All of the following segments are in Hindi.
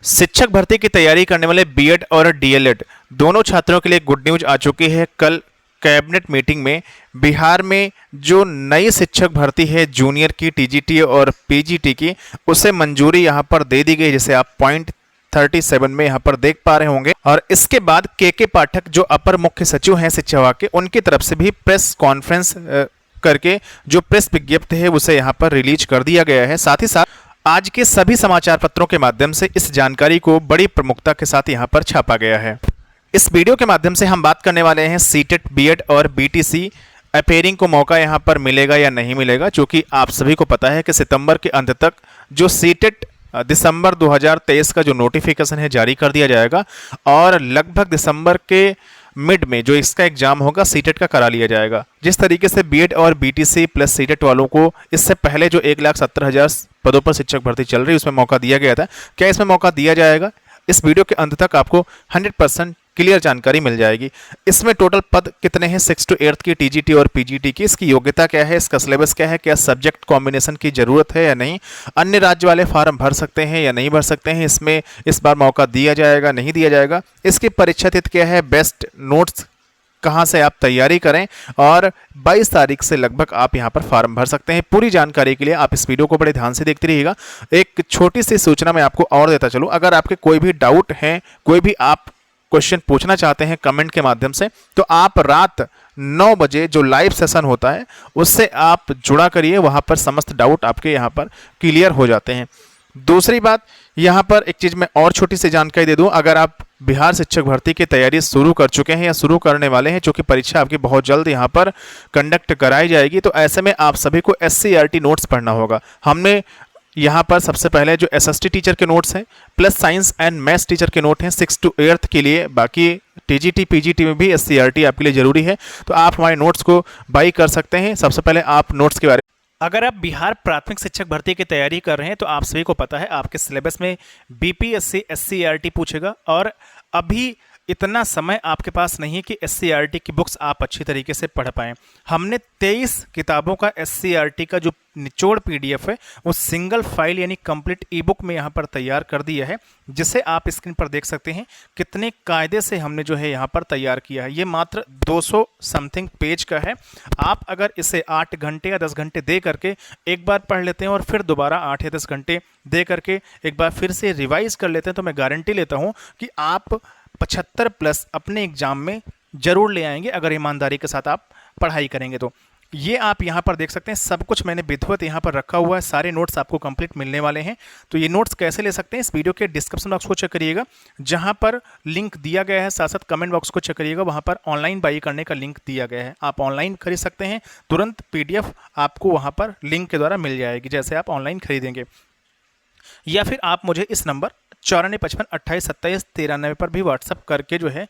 शिक्षक भर्ती की तैयारी करने वाले बीएड और डीएलएड दोनों छात्रों के लिए गुड न्यूज आ चुकी है। कल कैबिनेट मीटिंग में बिहार में जो नई शिक्षक भर्ती है जूनियर की, टीजीटी और पीजीटी की, उसे मंजूरी यहां पर दे दी गई, जिसे आप पॉइंट 37 में यहाँ पर देख पा रहे होंगे। और इसके बाद के पाठक जो अपर मुख्य सचिव हैं शिक्षा विभाग के, उनकी तरफ से भी प्रेस कॉन्फ्रेंस करके जो प्रेस विज्ञप्ति है उसे यहाँ पर रिलीज कर दिया गया है। साथ ही साथ आज के सभी समाचार पत्रों के माध्यम से इस जानकारी को बड़ी प्रमुखता के साथ यहाँ पर छापा गया है। इस वीडियो के माध्यम से हम बात करने वाले हैं सीटेट, बीएड और बीटीसी अपेयरिंग को मौका यहाँ पर मिलेगा या नहीं मिलेगा, क्योंकि आप सभी को पता है कि सितंबर के अंत तक जो सीटेट दिसंबर 2023 का जो नोटिफिकेशन है जारी कर दिया जाएगा और लगभग दिसंबर के मिड में जो इसका एग्जाम होगा सीटेट का करा लिया जाएगा। जिस तरीके से बीएड और बीटीसी प्लस सीटेट वालों को इससे पहले जो 1,70,000 पदों पर शिक्षक भर्ती चल रही है उसमें मौका दिया गया था, क्या इसमें मौका दिया जाएगा? इस वीडियो के अंत तक आपको 100% क्लियर जानकारी मिल जाएगी। इसमें टोटल पद कितने हैं 6 to 8 की टीजीटी और पीजीटी की, इसकी योग्यता क्या है, इसका सिलेबस क्या है, क्या सब्जेक्ट कॉम्बिनेशन की जरूरत है या नहीं, अन्य राज्य वाले फॉर्म भर सकते हैं या नहीं भर सकते हैं, इसमें इस बार मौका दिया जाएगा नहीं दिया जाएगा, इसकी परीक्षा तिथि क्या है, बेस्ट नोट्स कहाँ से आप तैयारी करें, और 22 तारीख से लगभग आप यहाँ पर फॉर्म भर सकते हैं। पूरी जानकारी के लिए आप इस वीडियो को बड़े ध्यान से देखते रहिएगा। एक छोटी सी सूचना मैं आपको और देता चलूँ, अगर आपके कोई भी डाउट है, कोई भी आप क्वेश्चन पूछना चाहते हैं कमेंट के माध्यम से, तो आप रात 9 बजे जो लाइव सेशन होता है उससे आप जुड़ा करिए, वहाँ पर समस्त डाउट आपके यहाँ पर क्लियर हो जाते हैं। दूसरी बात, यहाँ पर एक चीज़ मैं और छोटी सी जानकारी दे दूँ, अगर आप बिहार शिक्षक भर्ती की तैयारी शुरू कर चुके हैं या शुरू करने वाले हैं, चूँकि परीक्षा आपकी बहुत जल्द यहाँ पर कंडक्ट कराई जाएगी, तो ऐसे में आप सभी को एससीईआरटी नोट्स पढ़ना होगा। हमने यहाँ पर सबसे पहले जो एसएसटी टीचर के नोट्स हैं plus science and maths teacher के नोट हैं 6 to 8 के लिए, बाकी टीजीटी पीजीटी में भी एससीईआरटी आपके लिए जरूरी है, तो आप हमारे नोट्स को बाई कर सकते हैं। सबसे पहले आप नोट्स के बारे में, अगर आप बिहार प्राथमिक शिक्षक भर्ती की तैयारी कर रहे हैं तो आप सभी को पता है आपके सिलेबस में बीपीएससी एससीईआरटी पूछेगा, और अभी इतना समय आपके पास नहीं है कि एससीईआरटी की बुक्स आप अच्छी तरीके से पढ़ पाएँ। हमने 23 किताबों का एससीईआरटी का जो निचोड़ पीडीएफ है वो सिंगल फाइल यानी कंप्लीट ई बुक में यहाँ पर तैयार कर दिया है, जिसे आप स्क्रीन पर देख सकते हैं कितने कायदे से हमने जो है यहाँ पर तैयार किया है। ये मात्र 200 समथिंग पेज का है। आप अगर इसे 8 घंटे या 10 घंटे दे करके एक बार पढ़ लेते हैं और फिर दोबारा 8 या 10 घंटे दे करके एक बार फिर से रिवाइज कर लेते हैं, तो मैं गारंटी लेता हूँ कि आप 75+ अपने एग्जाम में जरूर ले आएंगे, अगर ईमानदारी के साथ आप पढ़ाई करेंगे तो। ये आप यहाँ पर देख सकते हैं, सब कुछ मैंने विधिवत यहाँ पर रखा हुआ है, सारे नोट्स आपको कंप्लीट मिलने वाले हैं। तो ये नोट्स कैसे ले सकते हैं, इस वीडियो के डिस्क्रिप्शन बॉक्स को चेक करिएगा, जहाँ पर लिंक दिया गया है, साथ साथ कमेंट बॉक्स को चेक करिएगा, वहाँ पर ऑनलाइन बाई करने का लिंक दिया गया है। आप ऑनलाइन खरीद सकते हैं, तुरंत PDF आपको वहाँ पर लिंक के द्वारा मिल जाएगी जैसे आप ऑनलाइन खरीदेंगे, या फिर आप मुझे इस नंबर 9455282793 पर भी व्हाट्सअप करके जो है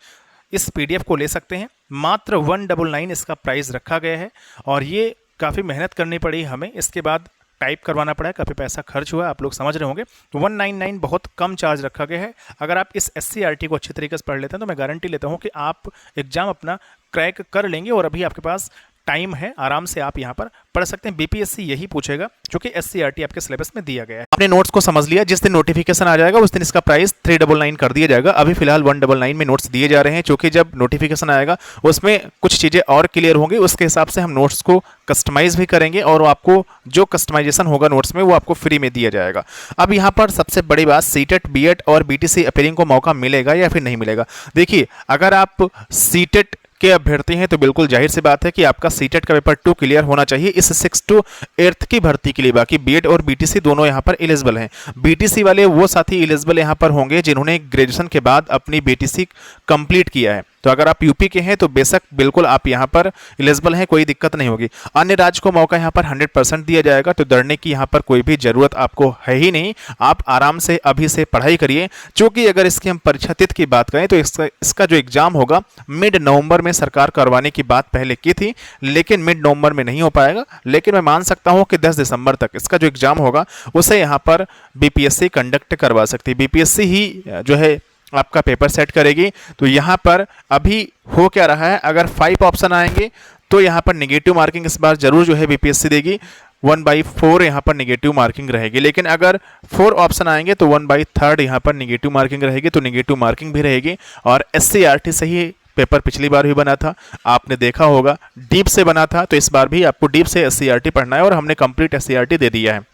इस PDF को ले सकते हैं। मात्र 199 इसका प्राइस रखा गया है, और ये काफ़ी मेहनत करनी पड़ी हमें, इसके बाद टाइप करवाना पड़ा है, काफ़ी पैसा खर्च हुआ, आप लोग समझ रहे होंगे। तो 199 बहुत कम चार्ज रखा गया है। अगर आप इस एससीईआरटी को अच्छी तरीके से पढ़ लेते हैं तो मैं गारंटी लेता हूँ कि आप एग्जाम अपना क्रैक कर लेंगे, और अभी आपके पास टाइम है, आराम से आप यहाँ पर पढ़ सकते हैं। बीपीएससी यही पूछेगा क्योंकि एससीईआरटी आपके सिलेबस में दिया गया है। आपने नोट्स को समझ लिया, जिस दिन नोटिफिकेशन आ जाएगा उस दिन इसका प्राइस 399 कर दिया जाएगा। अभी फिलहाल 199 में नोट्स दिए जा रहे हैं, क्योंकि जब नोटिफिकेशन आएगा उसमें कुछ चीज़ें और क्लियर होंगी, उसके हिसाब से हम नोट्स को कस्टमाइज भी करेंगे, और आपको जो कस्टमाइजेशन होगा नोट्स में वो आपको फ्री में दिया जाएगा। अब यहाँ पर सबसे बड़ी बात, सीटेट, बीएड और बीटीसी अपेयरिंग को मौका मिलेगा या फिर नहीं मिलेगा। देखिए, अगर आप सीटेट के अभ्यर्थी हैं तो बिल्कुल जाहिर सी बात है कि आपका सीटेट का पेपर 2 क्लियर होना चाहिए इस 6 to 8 की भर्ती के लिए। बाकी बीएड और बीटीसी दोनों यहाँ पर एलिजिबल हैं। बीटीसी वाले वो साथी एलिजिबल यहाँ पर होंगे जिन्होंने ग्रेजुएशन के बाद अपनी बीटीसी कंप्लीट किया है। तो अगर आप यूपी के हैं तो बेशक बिल्कुल आप यहाँ पर एलिजिबल हैं, कोई दिक्कत नहीं होगी। अन्य राज्य को मौका यहाँ पर 100% दिया जाएगा, तो डरने की यहाँ पर कोई भी ज़रूरत आपको है ही नहीं। आप आराम से अभी से पढ़ाई करिए, क्योंकि अगर इसकी हम परीक्षा तिथि की बात करें तो इसका जो एग्ज़ाम होगा मिड नवंबर में सरकार करवाने की बात पहले की थी, लेकिन मिड नवंबर में नहीं हो पाएगा। लेकिन मैं मान सकता हूँ कि 10 दिसंबर तक इसका जो एग्ज़ाम होगा उसे यहाँ पर बीपीएससी कंडक्ट करवा सकती है। बीपीएससी ही जो है आपका पेपर सेट करेगी। तो यहाँ पर अभी हो क्या रहा है, अगर 5 ऑप्शन आएंगे तो यहाँ पर नेगेटिव मार्किंग इस बार जरूर जो है बीपीएससी देगी। 1/4 यहाँ पर नेगेटिव मार्किंग रहेगी। लेकिन अगर 4 ऑप्शन आएंगे तो 1/3 यहाँ पर नेगेटिव मार्किंग रहेगी, तो नेगेटिव मार्किंग भी रहेगी। और SCERT से ही पेपर पिछली बार भी बना था, आपने देखा होगा डीप से बना था, तो इस बार भी आपको डीप से SCERT पढ़ना है और हमने कंप्लीट SCERT दे दिया है।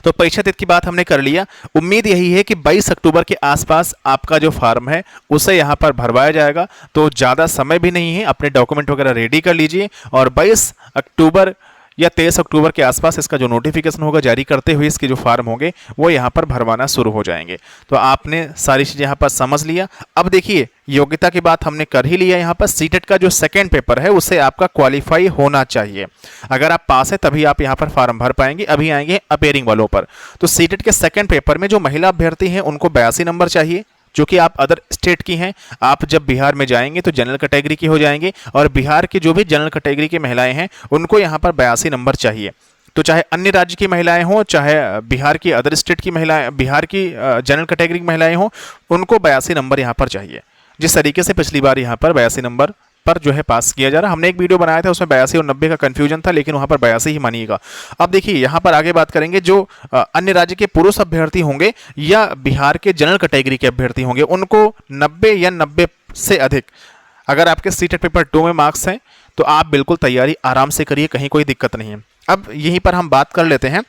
तो परीक्षा तिथि की बात हमने कर लिया। उम्मीद यही है कि 22 अक्टूबर के आसपास आपका जो फॉर्म है उसे यहाँ पर भरवाया जाएगा, तो ज़्यादा समय भी नहीं है, अपने डॉक्यूमेंट वगैरह रेडी कर लीजिए और 22 अक्टूबर या 23 अक्टूबर के आसपास इसका जो नोटिफिकेशन होगा जारी करते हुए इसके जो फॉर्म होंगे वो यहाँ पर भरवाना शुरू हो जाएंगे। तो आपने सारी चीज़ें यहाँ पर समझ लिया। अब देखिए योग्यता की बात हमने कर ही लिया। यहाँ पर सीटेट का जो सेकेंड पेपर है उससे आपका क्वालिफाई होना चाहिए। अगर आप पास है तभी आप यहाँ पर फॉर्म भर पाएंगे। अभी आएंगे अपेयरिंग वालों पर। तो सीटेट के सेकेंड पेपर में जो महिला अभ्यर्थी हैं उनको 82 नंबर चाहिए, जो कि आप अदर स्टेट की हैं। आप जब बिहार में जाएंगे तो जनरल कैटेगरी की हो जाएंगे और बिहार की जो भी जनरल कैटेगरी की महिलाएं हैं उनको यहाँ पर 82 नंबर चाहिए। तो चाहे अन्य राज्य की महिलाएं हों, चाहे बिहार की अदर स्टेट की महिलाएं, बिहार की जनरल कैटेगरी की महिलाएं हों, उनको 82 नंबर यहाँ पर चाहिए। जिस तरीके से पिछली बार यहाँ पर 82 नंबर पर जो है पास किया जा रहा। हमने एक वीडियो बनाया था उसमें 82 और 90 का कंफ्यूजन था, लेकिन वहां पर 82 ही मानिएगा। अब देखिए यहाँ पर आगे बात करेंगे जो अन्य राज्य के पुरुष अभ्यर्थी होंगे या बिहार के जनरल कैटेगरी के अभ्यर्थी होंगे उनको 90 या 90 से अधिक अगर आपके सीटेट पेपर 2 में मार्क्स हैं तो आप बिल्कुल तैयारी आराम से करिए, कहीं कोई दिक्कत नहीं है। अब यहीं पर हम बात कर लेते हैं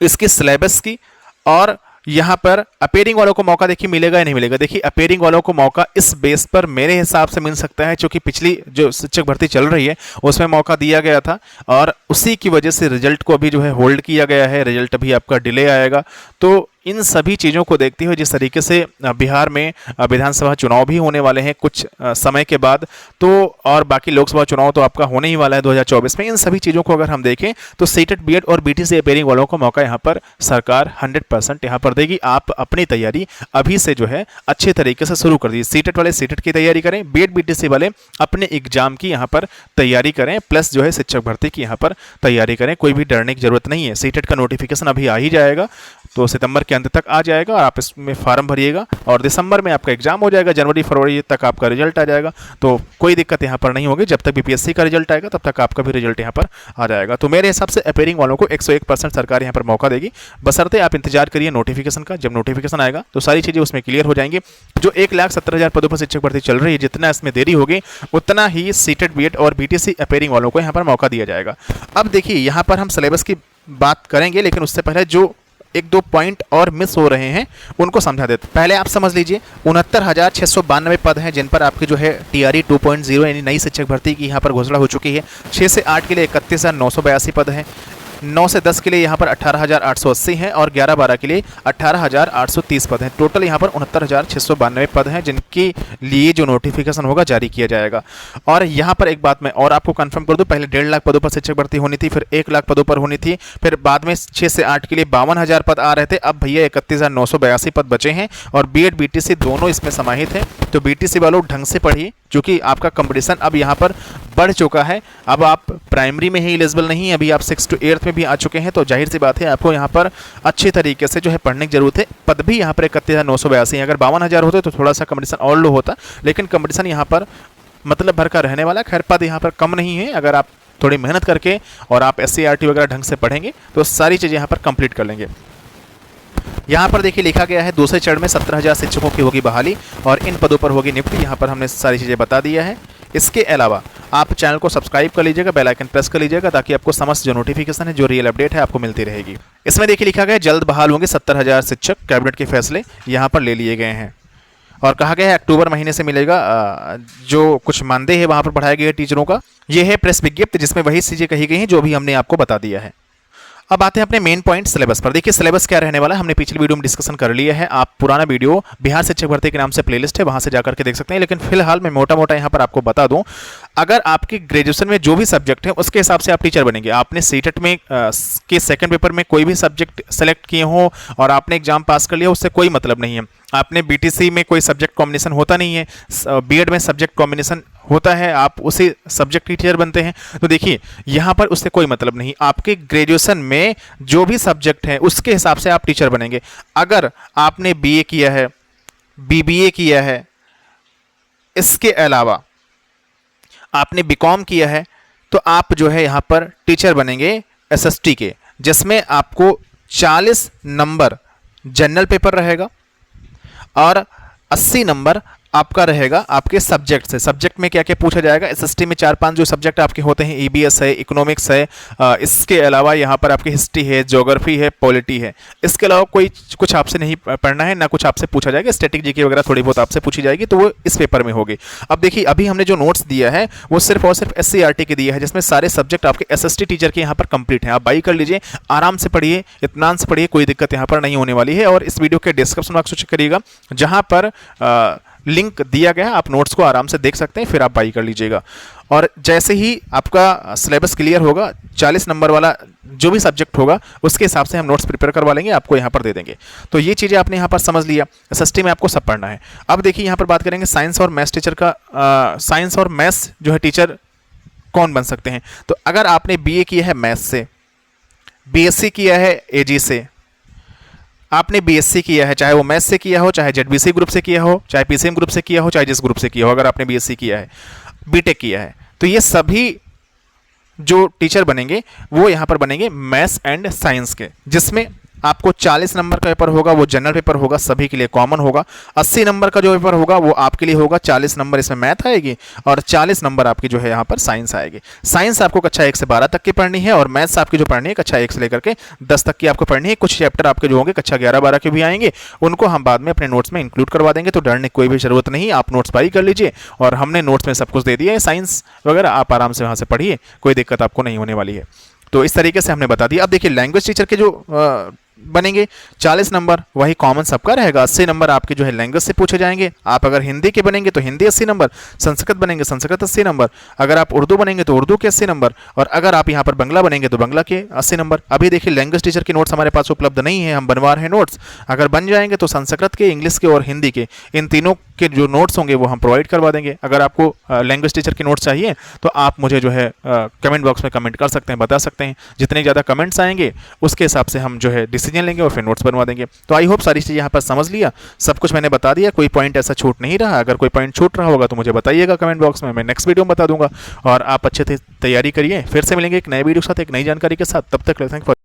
इसके सिलेबस की। और यहाँ पर अपेयरिंग वालों को मौका देखिए मिलेगा या नहीं मिलेगा। देखिए अपेयरिंग वालों को मौका इस बेस पर मेरे हिसाब से मिल सकता है, क्योंकि पिछली जो शिक्षक भर्ती चल रही है उसमें मौका दिया गया था और उसी की वजह से रिजल्ट को अभी जो है होल्ड किया गया है। रिजल्ट अभी आपका डिले आएगा। तो इन सभी चीज़ों को देखते हुए जिस तरीके से बिहार में विधानसभा चुनाव भी होने वाले हैं कुछ समय के बाद, तो और बाकी लोकसभा चुनाव तो आपका होने ही वाला है 2024 में। इन सभी चीज़ों को अगर हम देखें तो सीटेट, बीएड और BTC अपेयरिंग वालों को मौका यहाँ पर सरकार 100% यहाँ पर देगी। आप अपनी तैयारी अभी से जो है अच्छे तरीके से शुरू कर दीजिए। सीटेट वाले सीटेट की तैयारी करें, बीएड BTC वाले अपने एग्जाम की यहाँ पर तैयारी करें, प्लस जो है शिक्षक भर्ती की यहाँ पर तैयारी करें। कोई भी डरने की जरूरत नहीं है। सीटेट का नोटिफिकेशन अभी आ ही जाएगा, तो सितंबर के अंत तक आ जाएगा और आप इसमें फॉर्म भरिएगा और दिसंबर में आपका एग्जाम हो जाएगा, जनवरी फरवरी तक आपका रिजल्ट आ जाएगा। तो कोई दिक्कत यहाँ पर नहीं होगी। जब तक BPSC का रिजल्ट आएगा तब तक आपका भी रिजल्ट यहाँ पर आ जाएगा। तो मेरे हिसाब से अपेयरिंग वालों को 101% सरकार यहाँ पर मौका देगी, बशर्ते आप इंतजार करिए नोटिफिकेशन का। जब नोटिफिकेशन आएगा तो सारी चीज़ें उसमें क्लियर हो जाएंगी। जो 1,70,000 पदों पर शिक्षक भर्ती चल रही है, जितना इसमें देरी होगी उतना ही सीटेट, बीएड और BTC अपेयरिंग वालों को यहाँ पर मौका दिया जाएगा। अब देखिए यहाँ पर हम सिलेबस की बात करेंगे, लेकिन उससे पहले जो 1-2 पॉइंट और मिस हो रहे हैं उनको समझा देते। पहले आप समझ लीजिए 69,692 पद हैं जिन पर आपकी जो है TRE 2.0 यानी नई शिक्षक भर्ती की यहाँ पर घोषणा हो चुकी है। 6 से 8 के लिए 31,982 पद हैं, 9 से 10 के लिए यहाँ पर 18,880 हैं और 11-12 के लिए 18,830 पद हैं। टोटल यहाँ पर 69,692 पद हैं जिनके लिए जो नोटिफिकेशन होगा जारी किया जाएगा। और यहाँ पर एक बात मैं और आपको कंफर्म कर दूं, पहले 1.5 लाख पदों पर शिक्षक भर्ती होनी थी, फिर 1 लाख पदों पर होनी थी, फिर बाद में 6 से 8 के लिए 52,000 पद आ रहे थे। अब भैया 31,982 पद बचे हैं और BED BTC दोनों इसमें समाहित हैं। तो BTC वालों ढंग से पढ़िए, क्योंकि आपका कंपटीशन अब यहाँ पर बढ़ चुका है। अब आप प्राइमरी में ही एलिजिबल नहीं, अभी आप 6 to 8 में भी आ चुके हैं। तो जाहिर सी बात है आपको यहाँ पर अच्छे तरीके से जो है पढ़ने की जरूरत है। पद भी यहाँ पर 31,982 हैं। अगर 52,000 होते तो थोड़ा सा कंपटीशन और लो होता, लेकिन कंपटीशन यहाँ पर मतलब भर का रहने वाला। खैर पद यहाँ पर कम नहीं है। अगर आप थोड़ी मेहनत करके और आप SCERT वगैरह ढंग से पढ़ेंगे तो सारी चीज़ें यहाँ पर कंप्लीट कर लेंगे। यहाँ पर देखिए लिखा गया है दूसरे चरण में 17,000 शिक्षकों की होगी बहाली और इन पदों पर होगी नियुक्ति। यहाँ पर हमने सारी चीज़ें बता दिया है। इसके अलावा आप चैनल को सब्सक्राइब कर लीजिएगा, बेल आइकन प्रेस कर लीजिएगा, ताकि आपको समस्त जो नोटिफिकेशन है, जो रियल अपडेट है, आपको मिलती रहेगी। इसमें देखिए लिखा गया है जल्द बहाल होंगे 70,000 शिक्षक, कैबिनेट के फैसले यहाँ पर ले लिए गए हैं। और कहा गया है अक्टूबर महीने से मिलेगा जो कुछ मानदेय है वहाँ पर बढ़ाया गया है टीचरों का। ये है प्रेस विज्ञप्ति जिसमें वही चीज़ें कही गई हैं जो भी हमने आपको बता दिया है। अब आते हैं अपने मेन पॉइंट सिलेबस पर। देखिए सिलेबस क्या रहने वाला है, हमने पिछली वीडियो में डिस्कशन कर लिया है। आप पुराना वीडियो बिहार शिक्षक भर्ती के नाम से प्लेलिस्ट है, वहां से जाकर के देख सकते हैं। लेकिन फिलहाल मैं मोटा मोटा यहाँ पर आपको बता दूं, अगर आपकी ग्रेजुएशन में जो भी सब्जेक्ट है उसके हिसाब से आप टीचर बनेंगे। आपने सीटेट में के सेकंड पेपर में कोई भी सब्जेक्ट सेलेक्ट किए हो और आपने एग्जाम पास कर लिया, उससे कोई मतलब नहीं है। आपने BTC में कोई सब्जेक्ट कॉम्बिनेशन होता नहीं है, BED में सब्जेक्ट कॉम्बिनेशन होता है, आप उसी सब्जेक्ट की टीचर बनते हैं। तो देखिए यहाँ पर उससे कोई मतलब नहीं। आपके ग्रेजुएशन में जो भी सब्जेक्ट है उसके हिसाब से आप टीचर बनेंगे। अगर आपने BA किया है, BBA किया है, इसके अलावा आपने BCom किया है, तो आप जो है यहाँ पर टीचर बनेंगे एसएसटी के, जिसमें आपको 40 नंबर जनरल पेपर रहेगा और 80 नंबर आपका रहेगा आपके सब्जेक्ट से। सब्जेक्ट में क्या क्या पूछा जाएगा, एसएसटी में 4-5 जो सब्जेक्ट आपके होते हैं, ईबीएस है, इकोनॉमिक्स है, इसके अलावा यहाँ पर आपकी हिस्ट्री है, ज्योग्राफी है, पॉलिटी है। इसके अलावा कोई कुछ आपसे नहीं पढ़ना है, ना कुछ आपसे पूछा जाएगा। स्टैटिक जीके वगैरह थोड़ी बहुत आपसे पूछी जाएगी, तो वो इस पेपर में होगी। अब देखिए, अभी हमने जो नोट्स दिया है वो सिर्फ और सिर्फ एससीईआरटी के दिया है, जिसमें सारे सब्जेक्ट आपके एसएसटी टीचर के यहाँ पर कंप्लीट हैं। आप बाई कर लीजिए, आराम से पढ़िए, इत्मीनान से पढ़िए, कोई दिक्कत यहाँ पर नहीं होने वाली है। और इस वीडियो के डिस्क्रिप्शन बॉक्स चेक करिएगा, जहाँ पर लिंक दिया गया है, आप नोट्स को आराम से देख सकते हैं, फिर आप बाई कर लीजिएगा। और जैसे ही आपका सिलेबस क्लियर होगा, 40 नंबर वाला जो भी सब्जेक्ट होगा उसके हिसाब से हम नोट्स प्रिपेयर करवा लेंगे, आपको यहाँ पर दे देंगे। तो ये चीज़ें आपने यहाँ पर समझ लिया, एसएसटी में आपको सब पढ़ना है। अब देखिए, यहाँ पर बात करेंगे साइंस और मैथ्स टीचर का। साइंस और मैथ्स जो है टीचर कौन बन सकते हैं, तो अगर आपने बीए किया है मैथ्स से, बीएससी किया है एजी से, आपने बीएससी किया है, चाहे वो मैथ्स से किया हो, चाहे जेडबीसी ग्रुप से किया हो, चाहे पीसीएम ग्रुप से किया हो, चाहे जिस ग्रुप से किया हो, अगर आपने बीएससी किया है, बीटेक किया है, तो ये सभी जो टीचर बनेंगे वो यहाँ पर बनेंगे मैथ्स एंड साइंस के, जिसमें आपको 40 नंबर का पेपर होगा, वो जनरल पेपर होगा, सभी के लिए कॉमन होगा। 80 नंबर का जो पेपर होगा वो आपके लिए होगा, 40 नंबर इसमें मैथ आएगी और 40 नंबर आपकी जो है यहाँ पर साइंस आएगी। साइंस आपको कक्षा 1 से 12 तक की पढ़नी है और मैथ्स आपकी जो पढ़नी है कक्षा 1 से लेकर के 10 तक की आपको पढ़नी है। कुछ चैप्टर आपके जो होंगे कक्षा 11-12 के भी आएंगे, उनको हम बाद में अपने नोट्स में इंक्लूड करवा देंगे, तो डरने की कोई भी जरूरत नहीं। आप नोट्स बाई कर लीजिए और हमने नोट्स में सब कुछ दे दिया है, साइंस वगैरह आप आराम से वहाँ से पढ़िए, कोई दिक्कत आपको नहीं होने वाली है। तो इस तरीके से हमने बता दिया। अब देखिए, लैंग्वेज टीचर के जो बनेंगे 40 नंबर वही कॉमन सबका रहेगा। 80 नंबर आपके जो है लैंग्वेज से पूछे जाएंगे। आप अगर हिंदी के बनेंगे तो हिंदी 80 नंबर, संस्कृत बनेंगे संस्कृत 80 नंबर, अगर आप उर्दू बनेंगे तो उर्दू के 80 नंबर, और अगर आप यहाँ पर बंगला बनेंगे तो बंगला के 80 नंबर। अभी देखिए, लैंग्वेज टीचर के नोट्स हमारे पास उपलब्ध नहीं है, हम बनवा रहे हैं नोट्स। अगर बन जाएंगे तो संस्कृत के, इंग्लिश के और हिंदी के, इन तीनों के जो नोट्स होंगे वो हम प्रोवाइड करवा देंगे। अगर आपको लैंग्वेज टीचर के नोट्स चाहिए तो आप मुझे जो है कमेंट बॉक्स में कमेंट कर सकते हैं, बता सकते हैं। जितने ज़्यादा कमेंट्स आएंगे उसके हिसाब से हम जो है डिसीजन लेंगे और फिर नोट्स बनवा देंगे। तो आई होप सारी चीज़ यहाँ पर समझ लिया, सब कुछ मैंने बता दिया, कोई पॉइंट ऐसा छूट नहीं रहा। अगर कोई पॉइंट छूट रहा होगा तो मुझे बताइएगा कमेंट बॉक्स में, मैं नेक्स्ट वीडियो में बता दूंगा। और आप अच्छे से तैयारी करिए, फिर से मिलेंगे एक नए वीडियो के साथ, एक नई जानकारी के साथ। तब तक थैंक फॉर